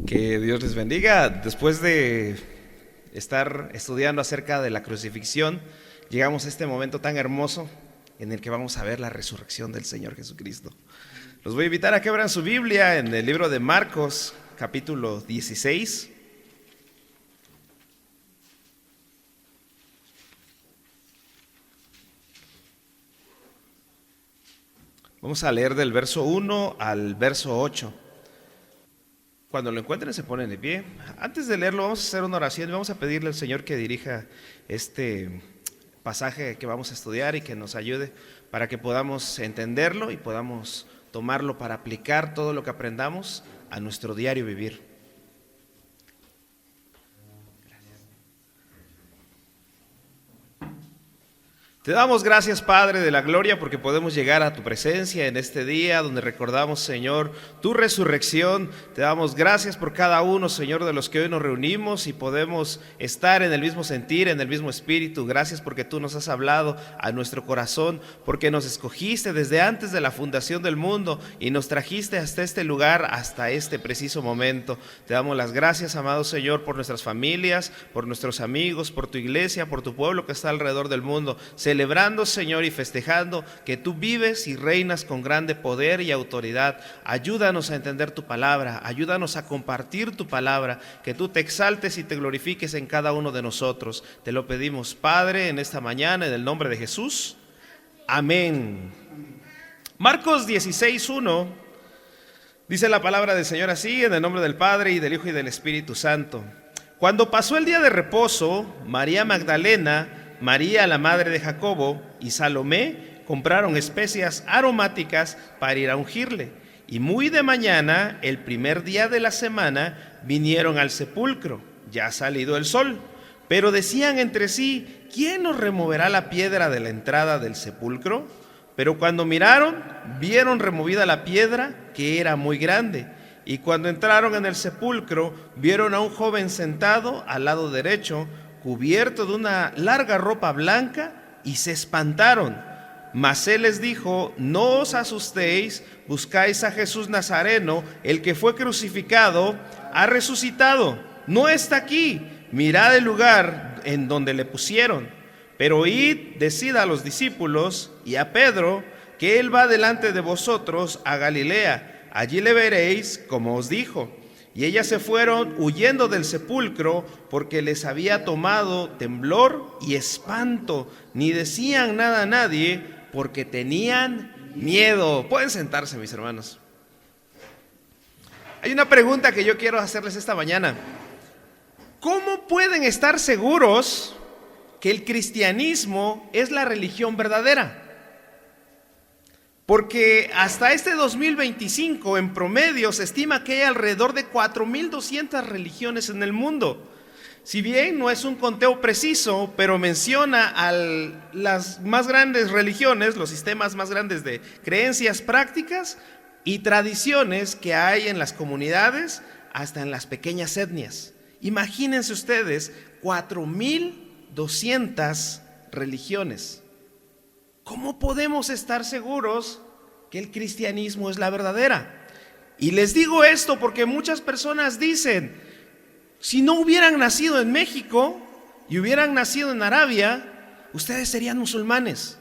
Que Dios les bendiga. Después de estar estudiando acerca de la crucifixión, llegamos a este momento tan hermoso en el que vamos a ver la resurrección del Señor Jesucristo. Los voy a invitar a que abran su Biblia en el libro de Marcos, capítulo 16. Vamos a leer del verso 1 al verso 8. Cuando lo encuentren se ponen de pie. Antes de leerlo vamos a hacer una oración y vamos a pedirle al Señor que dirija este pasaje que vamos a estudiar y que nos ayude para que podamos entenderlo y podamos tomarlo para aplicar todo lo que aprendamos a nuestro diario vivir. Te damos gracias, Padre de la gloria, porque podemos llegar a tu presencia en este día donde recordamos, Señor, tu resurrección. Te damos gracias por cada uno, Señor, de los que hoy nos reunimos y podemos estar en el mismo sentir, en el mismo espíritu. Gracias porque tú nos has hablado a nuestro corazón, porque nos escogiste desde antes de la fundación del mundo y nos trajiste hasta este lugar, hasta este preciso momento. Te damos las gracias, amado Señor, por nuestras familias, por nuestros amigos, por tu iglesia, por tu pueblo que está alrededor del mundo, celebrando, Señor, y festejando que tú vives y reinas con grande poder y autoridad. Ayúdanos a entender tu palabra, ayúdanos a compartir tu palabra, que tú te exaltes y te glorifiques en cada uno de nosotros. Te lo pedimos, Padre, en esta mañana, en el nombre de Jesús. Amén. Marcos 16:1 dice la palabra del Señor así, en el nombre del Padre, y del Hijo, y del Espíritu Santo. Cuando pasó el día de reposo, María Magdalena, María, la madre de Jacobo, y Salomé compraron especias aromáticas para ir a ungirle. Y muy de mañana, el primer día de la semana, vinieron al sepulcro, ya salido el sol. Pero decían entre sí: ¿quién nos removerá la piedra de la entrada del sepulcro? Pero cuando miraron, vieron removida la piedra, que era muy grande. Y cuando entraron en el sepulcro, vieron a un joven sentado al lado derecho, cubierto de una larga ropa blanca, y se espantaron. Mas él les dijo: no os asustéis, buscáis a Jesús Nazareno, el que fue crucificado, ha resucitado, no está aquí, mirad el lugar en donde le pusieron. Pero id, decid a los discípulos y a Pedro que él va delante de vosotros a Galilea, allí le veréis como os dijo. Y ellas se fueron huyendo del sepulcro, porque les había tomado temblor y espanto. Ni decían nada a nadie, porque tenían miedo. Pueden sentarse, mis hermanos. Hay una pregunta que yo quiero hacerles esta mañana. ¿Cómo pueden estar seguros que el cristianismo es la religión verdadera? Porque hasta este 2025, en promedio, se estima que hay alrededor de 4.200 religiones en el mundo. Si bien no es un conteo preciso, pero menciona a las más grandes religiones, los sistemas más grandes de creencias, prácticas y tradiciones que hay en las comunidades, hasta en las pequeñas etnias. Imagínense ustedes, 4.200 religiones. ¿Cómo podemos estar seguros que el cristianismo es la verdadera? Y les digo esto porque muchas personas dicen: si no hubieran nacido en México y hubieran nacido en Arabia, ustedes serían musulmanes.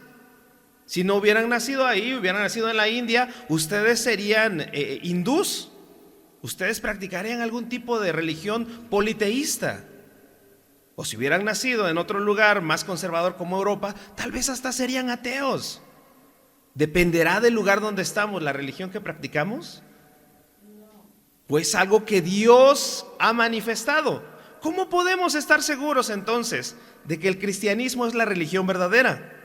Si no hubieran nacido ahí, hubieran nacido en la India, ustedes serían hindús. Ustedes practicarían algún tipo de religión politeísta. O si hubieran nacido en otro lugar más conservador como Europa, tal vez hasta serían ateos. ¿Dependerá del lugar donde estamos la religión que practicamos? Pues algo que Dios ha manifestado. ¿Cómo podemos estar seguros entonces de que el cristianismo es la religión verdadera?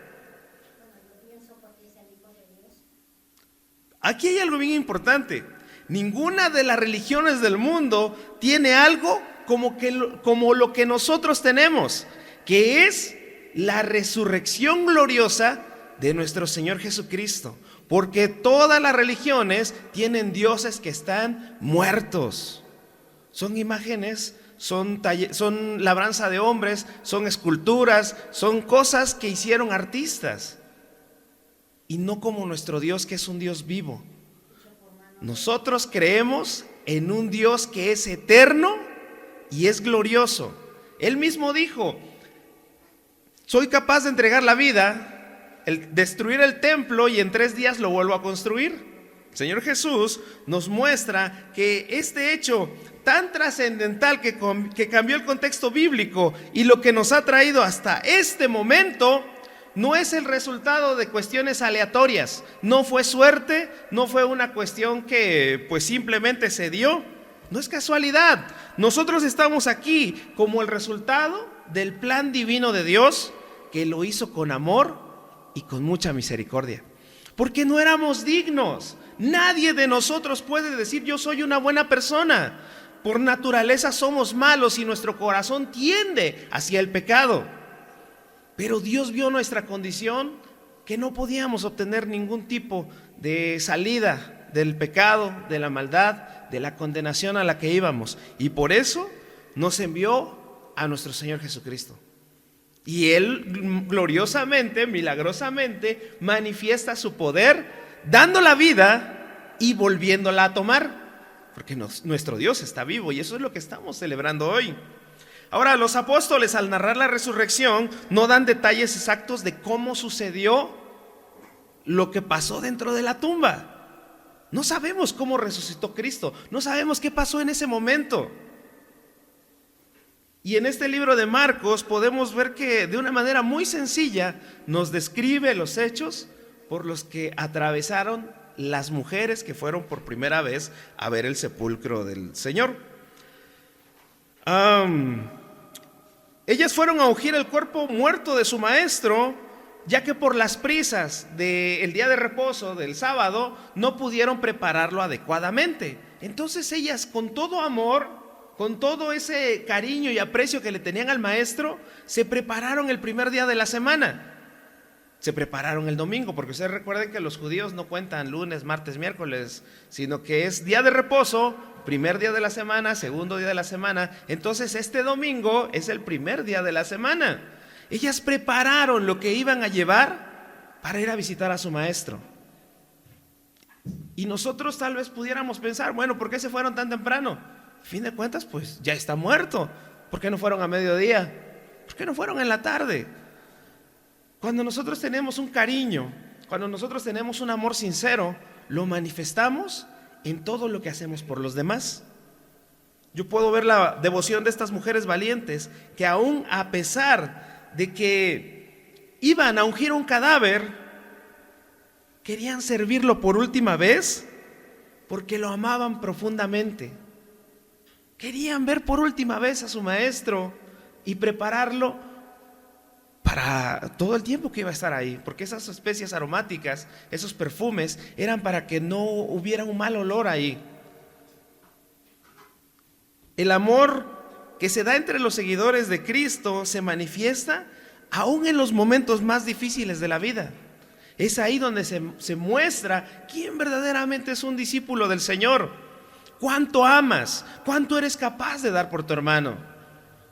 Aquí hay algo bien importante. Ninguna de las religiones del mundo tiene algo como lo que nosotros tenemos, que es la resurrección gloriosa de nuestro Señor Jesucristo. Porque todas las religiones tienen dioses que están muertos. Son imágenes, son labranza de hombres, son esculturas, son cosas que hicieron artistas. Y no como nuestro Dios, que es un Dios vivo. Nosotros creemos en un Dios que es eterno y es glorioso. Él mismo dijo: soy capaz de entregar la vida, destruir el templo y en 3 días lo vuelvo a construir. El Señor Jesús nos muestra que este hecho tan trascendental que cambió el contexto bíblico y lo que nos ha traído hasta este momento no es el resultado de cuestiones aleatorias, no fue suerte, no fue una cuestión que pues simplemente se dio, no es casualidad. Nosotros estamos aquí como el resultado del plan divino de Dios, que lo hizo con amor y con mucha misericordia, porque no éramos dignos. Nadie de nosotros puede decir: yo soy una buena persona. Por naturaleza somos malos y nuestro corazón tiende hacia el pecado. Pero Dios vio nuestra condición, que no podíamos obtener ningún tipo de salida del pecado, de la maldad, de la condenación a la que íbamos. Y por eso nos envió a nuestro Señor Jesucristo. Y Él gloriosamente, milagrosamente, manifiesta su poder, dando la vida y volviéndola a tomar. Porque nuestro Dios está vivo y eso es lo que estamos celebrando hoy. Ahora, los apóstoles, al narrar la resurrección, no dan detalles exactos de cómo sucedió lo que pasó dentro de la tumba. No sabemos cómo resucitó Cristo, no sabemos qué pasó en ese momento. Y en este libro de Marcos podemos ver que de una manera muy sencilla nos describe los hechos por los que atravesaron las mujeres que fueron por primera vez a ver el sepulcro del Señor. Ellas fueron a ungir el cuerpo muerto de su maestro, ya que por las prisas del día de reposo, del sábado, no pudieron prepararlo adecuadamente. Entonces ellas, con todo amor, con todo ese cariño y aprecio que le tenían al maestro, se prepararon el primer día de la semana. Se prepararon el domingo, porque ustedes recuerden que los judíos no cuentan lunes, martes, miércoles, sino que es día de reposo, primer día de la semana, segundo día de la semana. Entonces este domingo es el primer día de la semana. Ellas prepararon lo que iban a llevar para ir a visitar a su maestro. Y nosotros tal vez pudiéramos pensar: bueno, ¿por qué se fueron tan temprano? A fin de cuentas, pues ya está muerto. ¿Por qué no fueron a mediodía? ¿Por qué no fueron en la tarde? Cuando nosotros tenemos un cariño, cuando nosotros tenemos un amor sincero, lo manifestamos en todo lo que hacemos por los demás. Yo puedo ver la devoción de estas mujeres valientes, que aún a pesar de que iban a ungir un cadáver, querían servirlo por última vez porque lo amaban profundamente. Querían ver por última vez a su maestro y prepararlo para todo el tiempo que iba a estar ahí, porque esas especias aromáticas, esos perfumes, eran para que no hubiera un mal olor ahí. El amor que se da entre los seguidores de Cristo se manifiesta aún en los momentos más difíciles de la vida. Es ahí donde se muestra quién verdaderamente es un discípulo del Señor. ¿Cuánto amas? ¿Cuánto eres capaz de dar por tu hermano?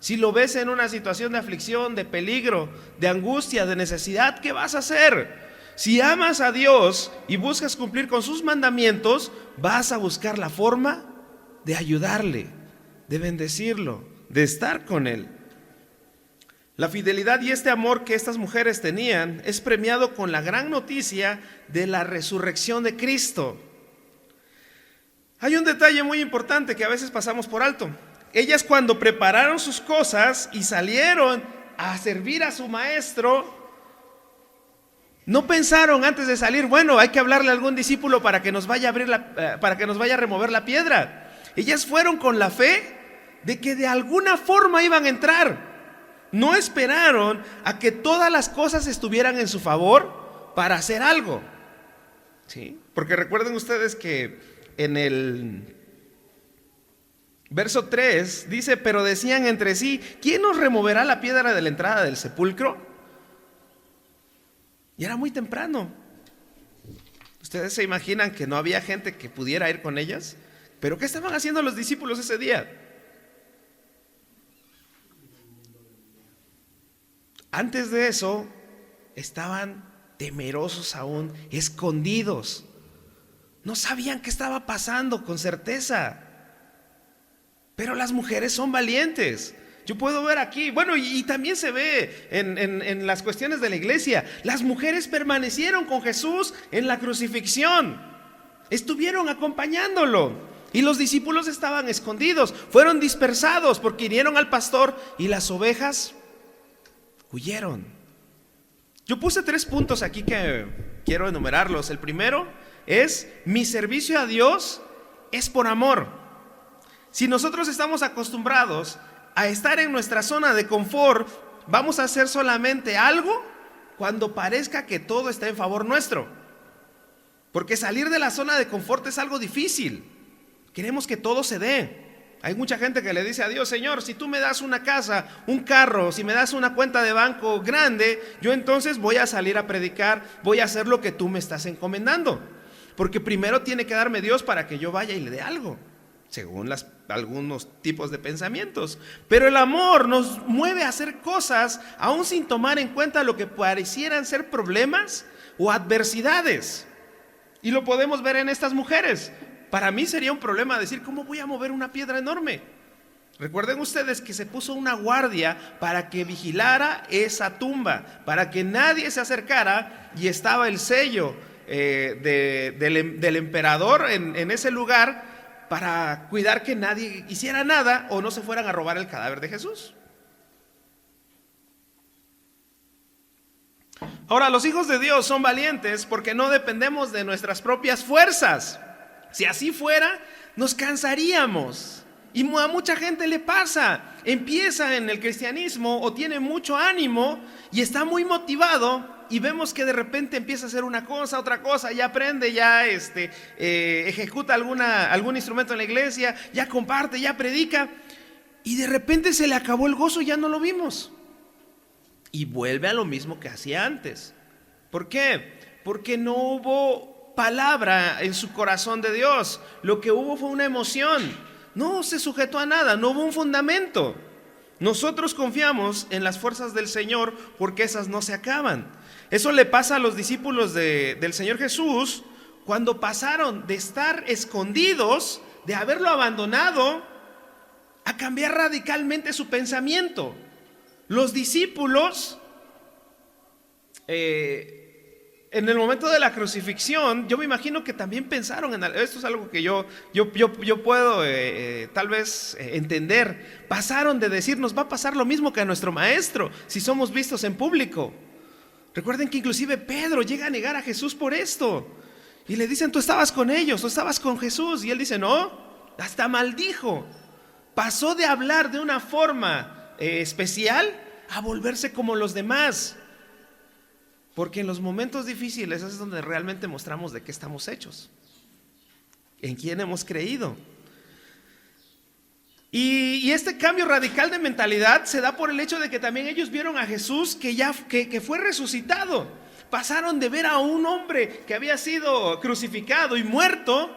Si lo ves en una situación de aflicción, de peligro, de angustia, de necesidad, ¿qué vas a hacer? Si amas a Dios y buscas cumplir con sus mandamientos, vas a buscar la forma de ayudarle, de bendecirlo, de estar con él. La fidelidad y este amor que estas mujeres tenían es premiado con la gran noticia de la resurrección de Cristo. Hay un detalle muy importante que a veces pasamos por alto. Ellas, cuando prepararon sus cosas y salieron a servir a su maestro, no pensaron antes de salir: bueno, hay que hablarle a algún discípulo para que nos vaya a remover la piedra. Ellas fueron con la fe de que de alguna forma iban a entrar. No esperaron a que todas las cosas estuvieran en su favor para hacer algo. ¿Sí? Porque recuerden ustedes que en el verso 3 dice: pero decían entre sí: ¿quién nos removerá la piedra de la entrada del sepulcro? Y era muy temprano. ¿Ustedes se imaginan que no había gente que pudiera ir con ellas? ¿Pero qué estaban haciendo los discípulos ese día? Antes de eso, estaban temerosos aún, escondidos. No sabían qué estaba pasando con certeza. Pero las mujeres son valientes. Yo puedo ver aquí, bueno, y también se ve en las cuestiones de la iglesia. Las mujeres permanecieron con Jesús en la crucifixión. Estuvieron acompañándolo. Y los discípulos estaban escondidos. Fueron dispersados porque hirieron al pastor y las ovejas huyeron. Yo puse 3 puntos aquí que quiero enumerarlos. El primero es: mi servicio a Dios es por amor. Si nosotros estamos acostumbrados a estar en nuestra zona de confort, vamos a hacer solamente algo cuando parezca que todo está en favor nuestro. Porque salir de la zona de confort es algo difícil. Queremos que todo se dé. Hay mucha gente que le dice a Dios: Señor, si tú me das una casa, un carro, si me das una cuenta de banco grande, yo entonces voy a salir a predicar, voy a hacer lo que tú me estás encomendando. Porque primero tiene que darme Dios para que yo vaya y le dé algo, según algunos tipos de pensamientos. Pero el amor nos mueve a hacer cosas aún sin tomar en cuenta lo que parecieran ser problemas o adversidades. Y lo podemos ver en estas mujeres. Para mí sería un problema decir: ¿cómo voy a mover una piedra enorme? Recuerden ustedes que se puso una guardia para que vigilara esa tumba, para que nadie se acercara, y estaba el sello del emperador en ese lugar, para cuidar que nadie hiciera nada o no se fueran a robar el cadáver de Jesús. Ahora, los hijos de Dios son valientes porque no dependemos de nuestras propias fuerzas. Si así fuera, nos cansaríamos. Y a mucha gente le pasa. Empieza en el cristianismo o tiene mucho ánimo y está muy motivado, y vemos que de repente empieza a hacer una cosa, otra cosa, ya aprende, ya ejecuta algún instrumento en la iglesia, ya comparte, ya predica, y de repente se le acabó el gozo y ya no lo vimos. Y vuelve a lo mismo que hacía antes. ¿Por qué? Porque no hubo palabra en su corazón de Dios. Lo que hubo fue una emoción. No se sujetó a nada, no hubo un fundamento. Nosotros confiamos en las fuerzas del Señor porque esas no se acaban. Eso le pasa a los discípulos del Señor Jesús cuando pasaron de estar escondidos, de haberlo abandonado, a cambiar radicalmente su pensamiento. Los discípulos, en el momento de la crucifixión, yo me imagino que también pensaron en esto. Es algo que yo puedo tal vez entender. Pasaron de decir: nos va a pasar lo mismo que a nuestro maestro si somos vistos en público. Recuerden que inclusive Pedro llega a negar a Jesús por esto, y le dicen: tú estabas con ellos, tú estabas con Jesús, y él dice: no, hasta maldijo. Pasó de hablar de una forma especial a volverse como los demás. Porque en los momentos difíciles es donde realmente mostramos de qué estamos hechos, en quién hemos creído. Y este cambio radical de mentalidad se da por el hecho de que también ellos vieron a Jesús que fue resucitado. Pasaron de ver a un hombre que había sido crucificado y muerto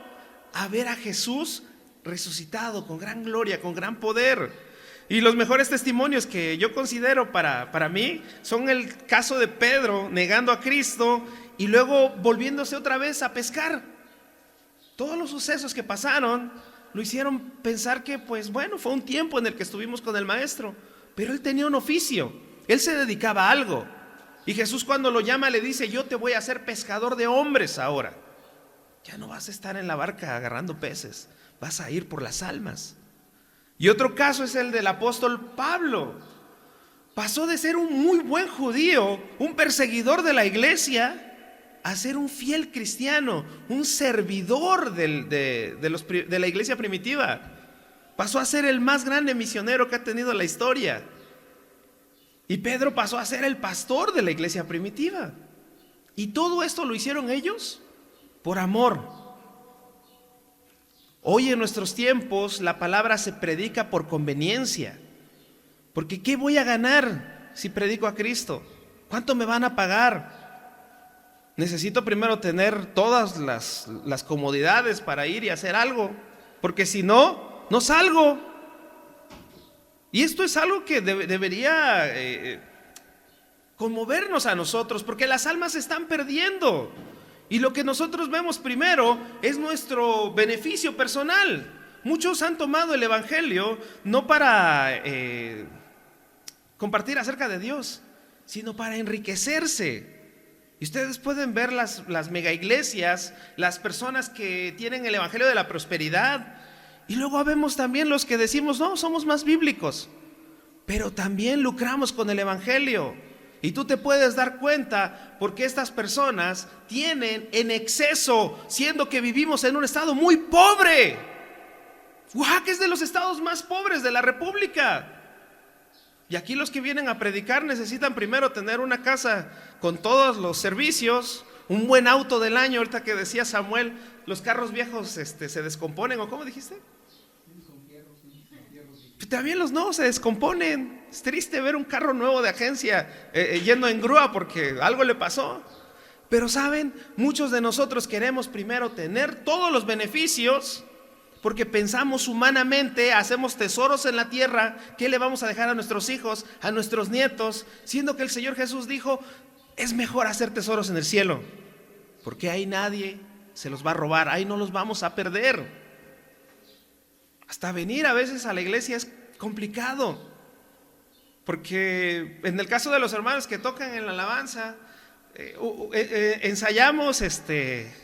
a ver a Jesús resucitado con gran gloria, con gran poder. Y los mejores testimonios que yo considero para mí son el caso de Pedro negando a Cristo y luego volviéndose otra vez a pescar. Todos los sucesos que pasaron lo hicieron pensar que, pues bueno, fue un tiempo en el que estuvimos con el maestro, pero él tenía un oficio, él se dedicaba a algo. Y Jesús, cuando lo llama, le dice: yo te voy a hacer pescador de hombres ahora. Ya no vas a estar en la barca agarrando peces, vas a ir por las almas. Y otro caso es el del apóstol Pablo. Pasó de ser un muy buen judío, un perseguidor de la iglesia, a ser un fiel cristiano, un servidor de la iglesia primitiva. Pasó a ser el más grande misionero que ha tenido la historia. Y Pedro pasó a ser el pastor de la iglesia primitiva. Y todo esto lo hicieron ellos por amor. Hoy en nuestros tiempos la palabra se predica por conveniencia. Porque ¿qué voy a ganar si predico a Cristo? ¿Cuánto me van a pagar? Necesito primero tener todas las comodidades para ir y hacer algo, porque si no, no salgo. Y esto es algo que debería conmovernos a nosotros, porque las almas se están perdiendo. Y lo que nosotros vemos primero es nuestro beneficio personal. Muchos han tomado el evangelio no para compartir acerca de Dios, sino para enriquecerse. Y ustedes pueden ver las mega iglesias, las personas que tienen el evangelio de la prosperidad. Y luego vemos también los que decimos, no, somos más bíblicos, pero también lucramos con el evangelio. Y tú te puedes dar cuenta porque estas personas tienen en exceso, siendo que vivimos en un estado muy pobre. Oaxaca es de los estados más pobres de la República. Y aquí los que vienen a predicar necesitan primero tener una casa con todos los servicios, un buen auto del año. Ahorita que decía Samuel, los carros viejos se descomponen, ¿o cómo dijiste? También los nuevos se descomponen. Es triste ver un carro nuevo de agencia yendo en grúa porque algo le pasó. Pero saben, muchos de nosotros queremos primero tener todos los beneficios porque pensamos humanamente, hacemos tesoros en la tierra. ¿Qué le vamos a dejar a nuestros hijos, a nuestros nietos? Siendo que el Señor Jesús dijo, es mejor hacer tesoros en el cielo, porque ahí nadie se los va a robar, ahí no los vamos a perder. Hasta venir a veces a la iglesia es complicado, porque en el caso de los hermanos que tocan en la alabanza, ensayamos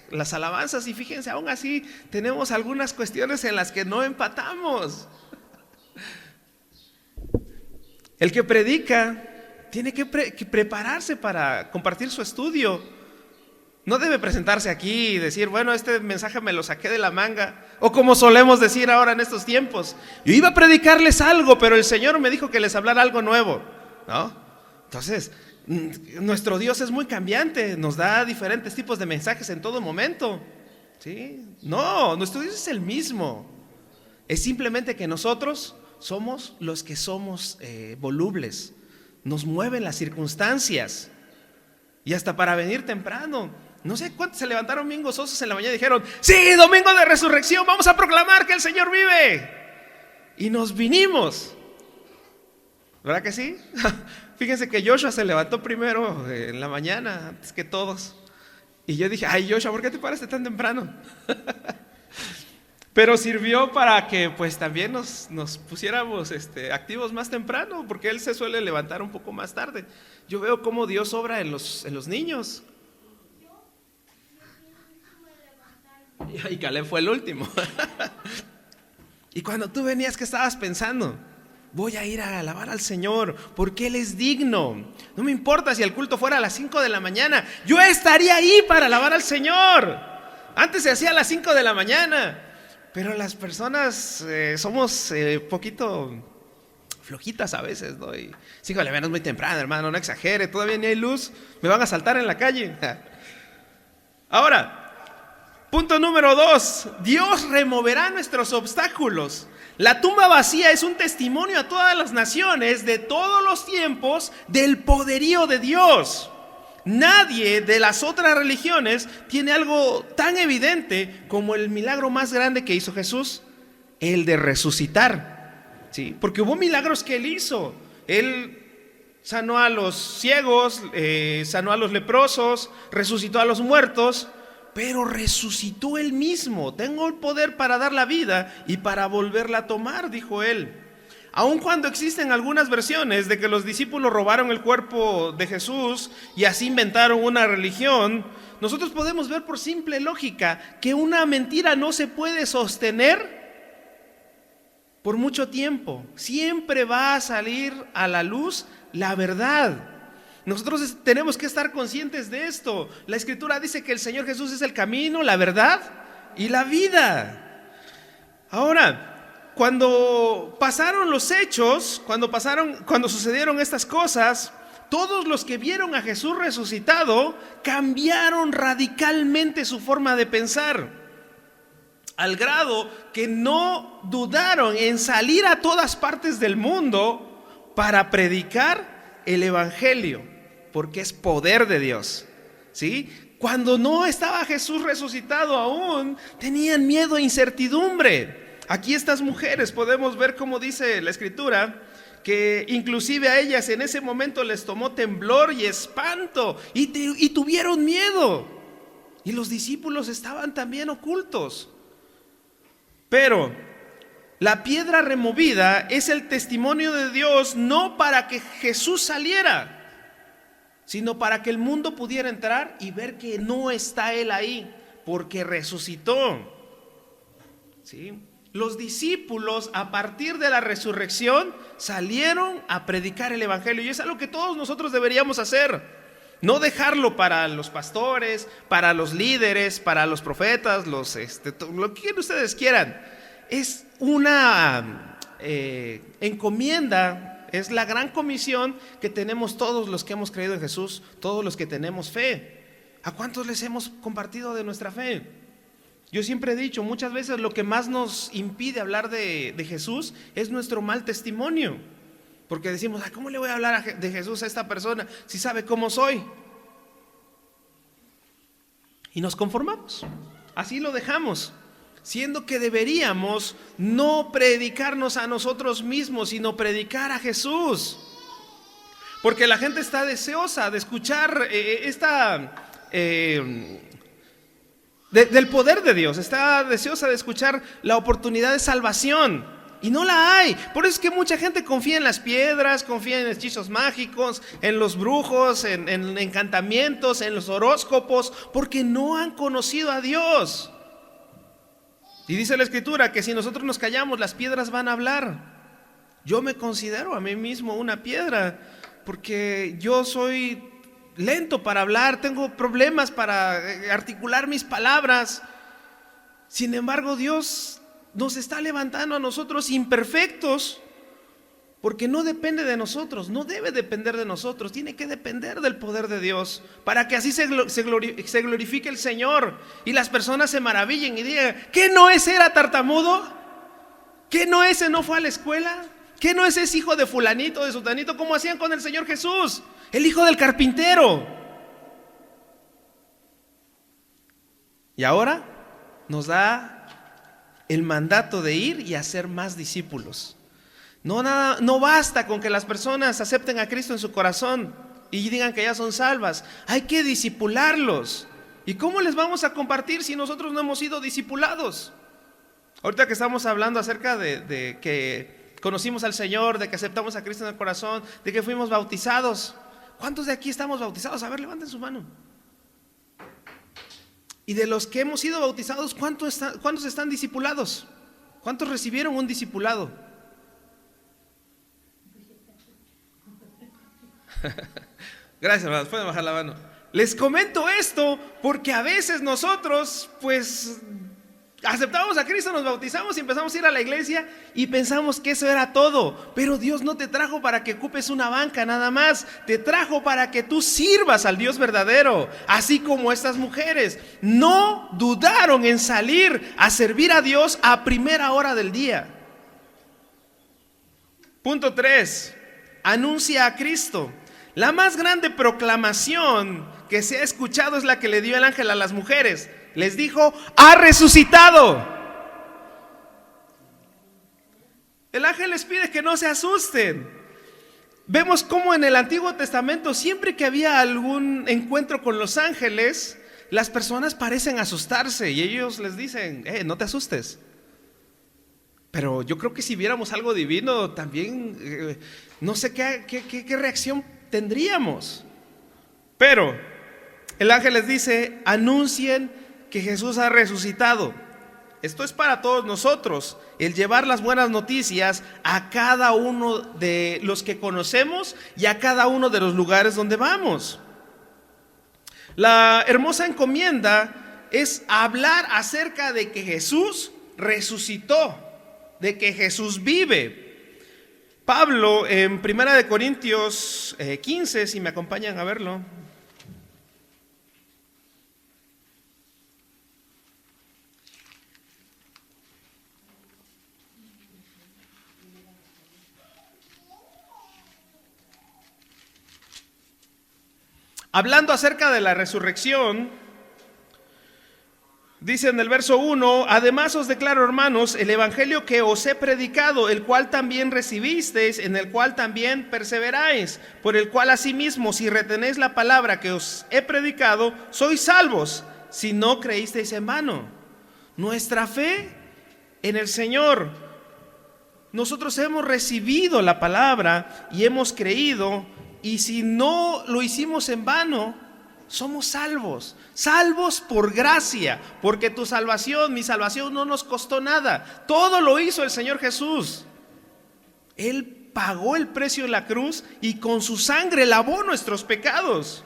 las alabanzas y fíjense, aún así tenemos algunas cuestiones en las que no empatamos. El que predica tiene que prepararse para compartir su estudio. No debe presentarse aquí y decir, bueno, este mensaje me lo saqué de la manga, o como solemos decir ahora en estos tiempos, yo iba a predicarles algo, pero el Señor me dijo que les hablara algo nuevo, ¿no? Entonces, nuestro Dios es muy cambiante, nos da diferentes tipos de mensajes en todo momento, ¿sí? No, nuestro Dios es el mismo. Es simplemente que nosotros somos los que somos volubles. Nos mueven las circunstancias. Y hasta para venir temprano. No sé cuántos se levantaron bien gozosos en la mañana y dijeron, sí, domingo de resurrección, vamos a proclamar que el Señor vive. Y nos vinimos. ¿Verdad que sí? Fíjense que Joshua se levantó primero en la mañana, antes que todos. Y yo dije, ay Joshua, ¿por qué te paraste tan temprano? Pero sirvió para que pues también nos pusiéramos activos más temprano, porque él se suele levantar un poco más tarde. Yo veo cómo Dios obra en los niños. Y Caleb fue el último. Y cuando tú venías, ¿qué estabas pensando? Voy a ir a alabar al Señor porque Él es digno. No me importa si el culto fuera a las 5 de la mañana, yo estaría ahí para alabar al Señor. Antes se hacía a las 5 de la mañana, pero las personas somos poquito flojitas a veces, ¿no? Y 5 de la mañana es muy temprano, hermano, no exagere, todavía ni hay luz, me van a asaltar en la calle. Ahora, punto número 2, Dios removerá nuestros obstáculos. La tumba vacía es un testimonio a todas las naciones de todos los tiempos del poderío de Dios. Nadie de las otras religiones tiene algo tan evidente como el milagro más grande que hizo Jesús, el de resucitar, ¿sí? Porque hubo milagros que Él hizo. Él sanó a los ciegos, sanó a los leprosos, resucitó a los muertos, pero resucitó Él mismo. Tengo el poder para dar la vida y para volverla a tomar, dijo Él. Aun cuando existen algunas versiones de que los discípulos robaron el cuerpo de Jesús y así inventaron una religión, nosotros podemos ver por simple lógica que una mentira no se puede sostener por mucho tiempo. Siempre va a salir a la luz la verdad. Nosotros tenemos que estar conscientes de esto. La Escritura dice que el Señor Jesús es el camino, la verdad y la vida. Ahora, cuando pasaron los hechos, cuando sucedieron estas cosas, todos los que vieron a Jesús resucitado cambiaron radicalmente su forma de pensar, al grado que no dudaron en salir a todas partes del mundo para predicar el evangelio, porque es poder de Dios, ¿sí? Cuando no estaba Jesús resucitado aún, tenían miedo e incertidumbre. Aquí estas mujeres podemos ver cómo dice la Escritura, que inclusive a ellas en ese momento les tomó temblor y espanto y tuvieron miedo. Y los discípulos estaban también ocultos. Pero La piedra removida es el testimonio de Dios, no para que Jesús saliera, sino para que el mundo pudiera entrar y ver que no está Él ahí, porque resucitó. ¿Sí? Los discípulos, a partir de la resurrección, salieron a predicar el evangelio, y es algo que todos nosotros deberíamos hacer. No dejarlo para los pastores, para los líderes, para los profetas, lo que ustedes quieran. Es una encomienda, es la gran comisión que tenemos todos los que hemos creído en Jesús, todos los que tenemos fe. ¿A cuántos les hemos compartido de nuestra fe? Yo siempre he dicho, muchas veces lo que más nos impide hablar de Jesús es nuestro mal testimonio. Porque decimos, ¿cómo le voy a hablar de Jesús a esta persona si sabe cómo soy? Y nos conformamos, así lo dejamos, siendo que deberíamos no predicarnos a nosotros mismos, sino predicar a Jesús. Porque la gente está deseosa de escuchar del poder de Dios, está deseosa de escuchar la oportunidad de salvación, y no la hay. Por eso es que mucha gente confía en las piedras, confía en hechizos mágicos, en los brujos, en encantamientos, en los horóscopos, porque no han conocido a Dios. Y dice la Escritura que si nosotros nos callamos, las piedras van a hablar. Yo me considero a mí mismo una piedra, porque yo soy lento para hablar, tengo problemas para articular mis palabras. Sin embargo, Dios nos está levantando a nosotros imperfectos, porque no depende de nosotros, no debe depender de nosotros, tiene que depender del poder de Dios, para que así se glorifique el Señor y las personas se maravillen y digan, ¿qué no ese era tartamudo? ¿Qué no ese no fue a la escuela? ¿Qué no ese es hijo de fulanito, de sutanito? ¿Cómo hacían con el Señor Jesús? El hijo del carpintero. Y ahora nos da el mandato de ir y hacer más discípulos. No basta con que las personas acepten a Cristo en su corazón y digan que ya son salvas. Hay que discipularlos. ¿Y cómo les vamos a compartir si nosotros no hemos sido discipulados? Ahorita que estamos hablando acerca de que conocimos al Señor, de que aceptamos a Cristo en el corazón, de que fuimos bautizados. ¿Cuántos de aquí estamos bautizados? A ver, levanten su mano. Y de los que hemos sido bautizados, ¿cuántos están discipulados? ¿Cuántos recibieron un discipulado? Gracias, hermanos, pueden bajar la mano. Les comento esto porque a veces nosotros aceptamos a Cristo, nos bautizamos y empezamos a ir a la iglesia y pensamos que eso era todo. Pero Dios no te trajo para que ocupes una banca nada más, te trajo para que tú sirvas al Dios verdadero. Así como estas mujeres no dudaron en salir a servir a Dios a primera hora del día. Punto 3, anuncia a Cristo. La más grande proclamación que se ha escuchado es la que le dio el ángel a las mujeres. Les dijo, ha resucitado. El ángel les pide que no se asusten. Vemos cómo en el Antiguo Testamento, siempre que había algún encuentro con los ángeles, las personas parecen asustarse y ellos les dicen, no te asustes. Pero yo creo que si viéramos algo divino también, no sé qué reacción tendríamos. Pero el ángel les dice, anuncien que Jesús ha resucitado. Esto es para todos nosotros, el llevar las buenas noticias a cada uno de los que conocemos y a cada uno de los lugares donde vamos. La hermosa encomienda es hablar acerca de que Jesús resucitó, de que Jesús vive. Pablo en 1 Corintios 15, si me acompañan a verlo. Hablando acerca de la resurrección, dice en el verso 1, además os declaro, hermanos, el evangelio que os he predicado, el cual también recibisteis, en el cual también perseveráis, por el cual asimismo, si retenéis la palabra que os he predicado, sois salvos, si no creísteis en vano. Nuestra fe en el Señor nosotros hemos recibido la palabra y hemos creído, y si no lo hicimos en vano, somos salvos, salvos por gracia, porque tu salvación, mi salvación no nos costó nada, todo lo hizo el Señor Jesús. Él pagó el precio en la cruz y con su sangre lavó nuestros pecados.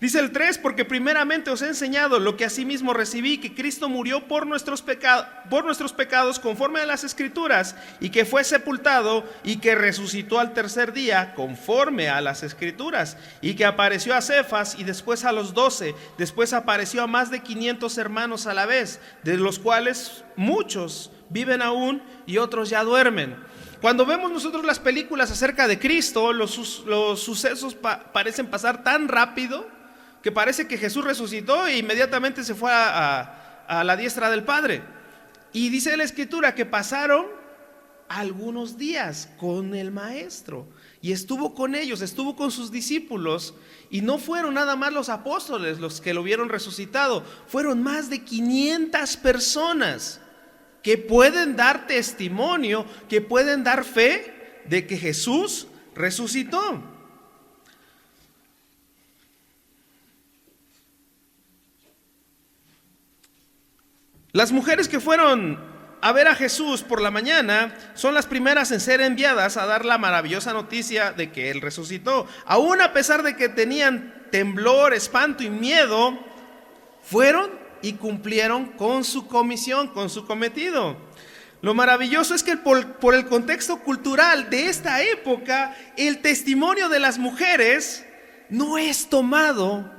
Dice el 3, porque primeramente os he enseñado lo que asimismo recibí, que Cristo murió por nuestros pecados conforme a las Escrituras, y que fue sepultado y que resucitó al tercer día conforme a las Escrituras, y que apareció a Cefas y después a los 12, después apareció a más de 500 hermanos a la vez, de los cuales muchos viven aún y otros ya duermen. Cuando vemos nosotros las películas acerca de Cristo, los sucesos parecen pasar tan rápido que parece que Jesús resucitó e inmediatamente se fue a la diestra del Padre. Y dice la Escritura que pasaron algunos días con el Maestro y estuvo con ellos, estuvo con sus discípulos, y no fueron nada más los apóstoles los que lo vieron resucitado, fueron más de 500 personas que pueden dar testimonio, que pueden dar fe de que Jesús resucitó. Las mujeres que fueron a ver a Jesús por la mañana son las primeras en ser enviadas a dar la maravillosa noticia de que Él resucitó. Aún a pesar de que tenían temblor, espanto y miedo, fueron y cumplieron con su comisión, con su cometido. Lo maravilloso es que por el contexto cultural de esta época, el testimonio de las mujeres no es tomado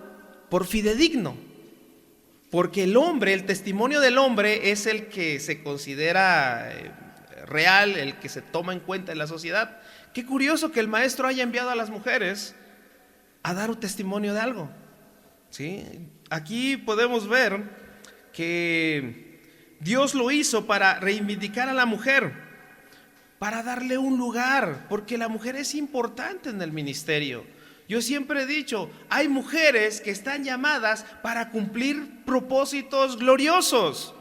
por fidedigno. Porque el testimonio del hombre es el que se considera real, el que se toma en cuenta en la sociedad. Qué curioso que el Maestro haya enviado a las mujeres a dar un testimonio de algo, ¿sí? Aquí podemos ver que Dios lo hizo para reivindicar a la mujer, para darle un lugar, porque la mujer es importante en el ministerio. Yo siempre he dicho, hay mujeres que están llamadas para cumplir propósitos gloriosos.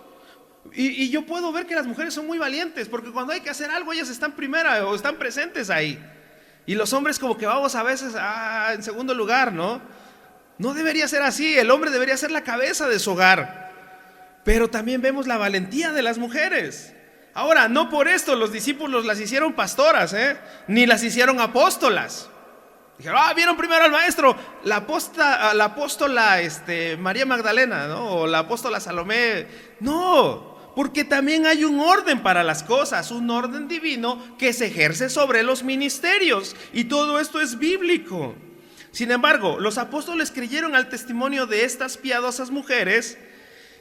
Y yo puedo ver que las mujeres son muy valientes, porque cuando hay que hacer algo, ellas están primera o están presentes ahí. Y los hombres como que vamos a veces en segundo lugar, ¿no? No debería ser así, el hombre debería ser la cabeza de su hogar. Pero también vemos la valentía de las mujeres. Ahora, no por esto los discípulos las hicieron pastoras, ni las hicieron apóstolas. Dijeron, vieron primero al Maestro, la apóstola María Magdalena, ¿no? O la apóstola Salomé. No, porque también hay un orden para las cosas, un orden divino que se ejerce sobre los ministerios, y todo esto es bíblico. Sin embargo, los apóstoles creyeron al testimonio de estas piadosas mujeres,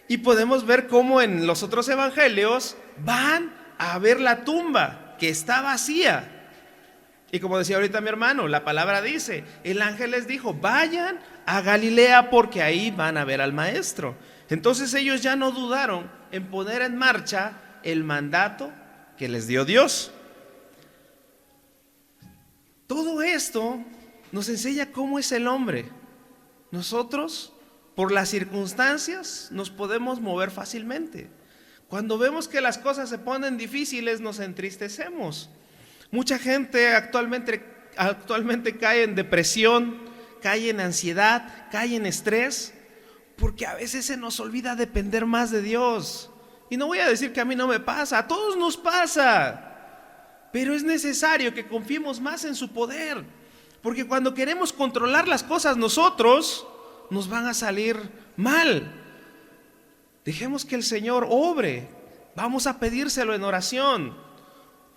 y podemos ver cómo en los otros evangelios van a ver la tumba que está vacía. Y como decía ahorita mi hermano, la palabra dice, el ángel les dijo, vayan a Galilea porque ahí van a ver al Maestro. Entonces ellos ya no dudaron en poner en marcha el mandato que les dio Dios. Todo esto nos enseña cómo es el hombre. Nosotros, por las circunstancias, nos podemos mover fácilmente. Cuando vemos que las cosas se ponen difíciles, nos entristecemos. Mucha gente actualmente cae en depresión, cae en ansiedad, cae en estrés, porque a veces se nos olvida depender más de Dios. Y no voy a decir que a mí no me pasa, a todos nos pasa, pero es necesario que confiemos más en su poder, porque cuando queremos controlar las cosas nosotros, nos van a salir mal. Dejemos que el Señor obre, vamos a pedírselo en oración.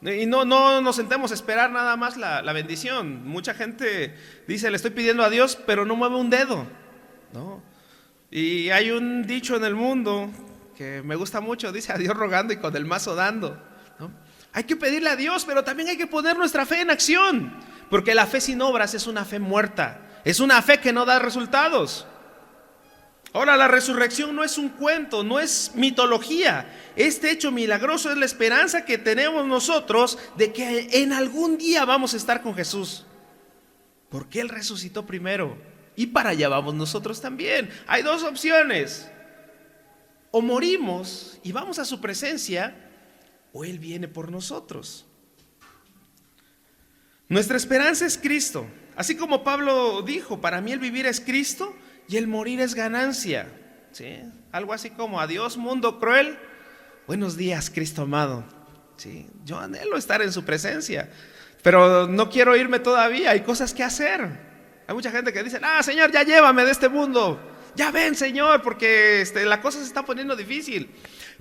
Y no nos sentemos a esperar nada más la bendición. Mucha gente dice, le estoy pidiendo a Dios, pero no mueve un dedo, ¿no? Y hay un dicho en el mundo que me gusta mucho, dice, a Dios rogando y con el mazo dando, ¿no? Hay que pedirle a Dios, pero también hay que poner nuestra fe en acción, porque la fe sin obras es una fe muerta, es una fe que no da resultados. Ahora, la resurrección no es un cuento, no es mitología. Este hecho milagroso es la esperanza que tenemos nosotros de que en algún día vamos a estar con Jesús, porque Él resucitó primero y para allá vamos nosotros también. Hay dos opciones: o morimos y vamos a su presencia, o Él viene por nosotros. Nuestra esperanza es Cristo. Así como Pablo dijo, para mí el vivir es Cristo y el morir es ganancia. ¿Sí? Algo así como, adiós mundo cruel, buenos días Cristo amado. ¿Sí? Yo anhelo estar en su presencia, pero no quiero irme todavía, hay cosas que hacer. Hay mucha gente que dice, Señor, ya llévame de este mundo. Ya ven, Señor, porque la cosa se está poniendo difícil.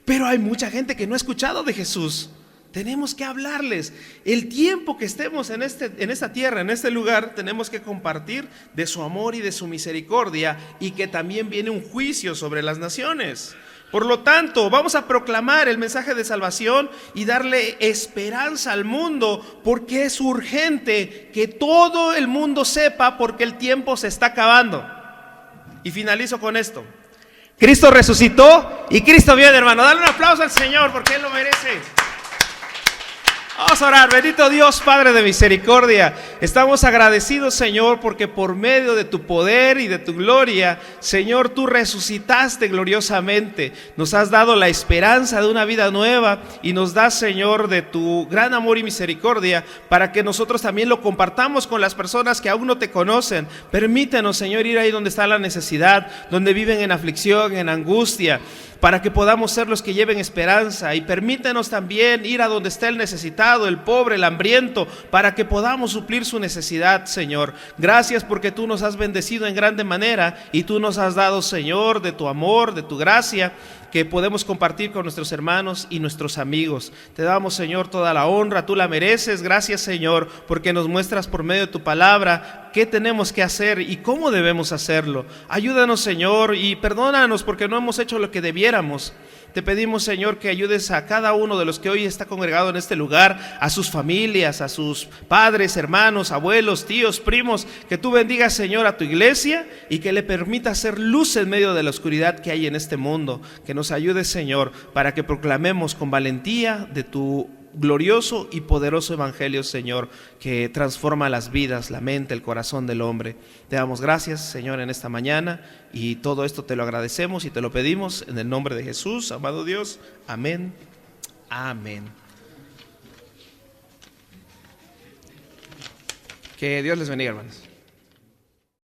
Pero hay mucha gente que no ha escuchado de Jesús. Tenemos que hablarles. El tiempo que estemos en esta tierra, en este lugar, tenemos que compartir de su amor y de su misericordia, y que también viene un juicio sobre las naciones. Por lo tanto, vamos a proclamar el mensaje de salvación y darle esperanza al mundo, porque es urgente que todo el mundo sepa, porque el tiempo se está acabando. Y finalizo con esto. Cristo resucitó y Cristo viene, hermano. Dale un aplauso al Señor porque Él lo merece. Vamos a orar. Bendito Dios, Padre de misericordia, estamos agradecidos, Señor, porque por medio de tu poder y de tu gloria, Señor, tú resucitaste gloriosamente. Nos has dado la esperanza de una vida nueva y nos das, Señor, de tu gran amor y misericordia para que nosotros también lo compartamos con las personas que aún no te conocen. Permítenos, Señor, ir ahí donde está la necesidad, donde viven en aflicción, en angustia, para que podamos ser los que lleven esperanza. Y permítenos también ir a donde está el necesitado, el pobre, el hambriento, para que podamos suplir su necesidad, Señor. Gracias porque tú nos has bendecido en grande manera y tú nos has dado, Señor, de tu amor, de tu gracia, que podemos compartir con nuestros hermanos y nuestros amigos. Te damos, Señor, toda la honra, tú la mereces. Gracias, Señor, porque nos muestras por medio de tu palabra qué tenemos que hacer y cómo debemos hacerlo. Ayúdanos, Señor, y perdónanos porque no hemos hecho lo que debiéramos. Te pedimos, Señor, que ayudes a cada uno de los que hoy está congregado en este lugar, a sus familias, a sus padres, hermanos, abuelos, tíos, primos, que tú bendigas, Señor, a tu iglesia y que le permitas ser luz en medio de la oscuridad que hay en este mundo. Que nos ayudes, Señor, para que proclamemos con valentía de tu glorioso y poderoso evangelio, Señor, que transforma las vidas, la mente, el corazón del hombre. Te damos gracias, Señor, en esta mañana, y todo esto te lo agradecemos y te lo pedimos en el nombre de Jesús, amado Dios. Amén. Amén. Que Dios les bendiga, hermanos.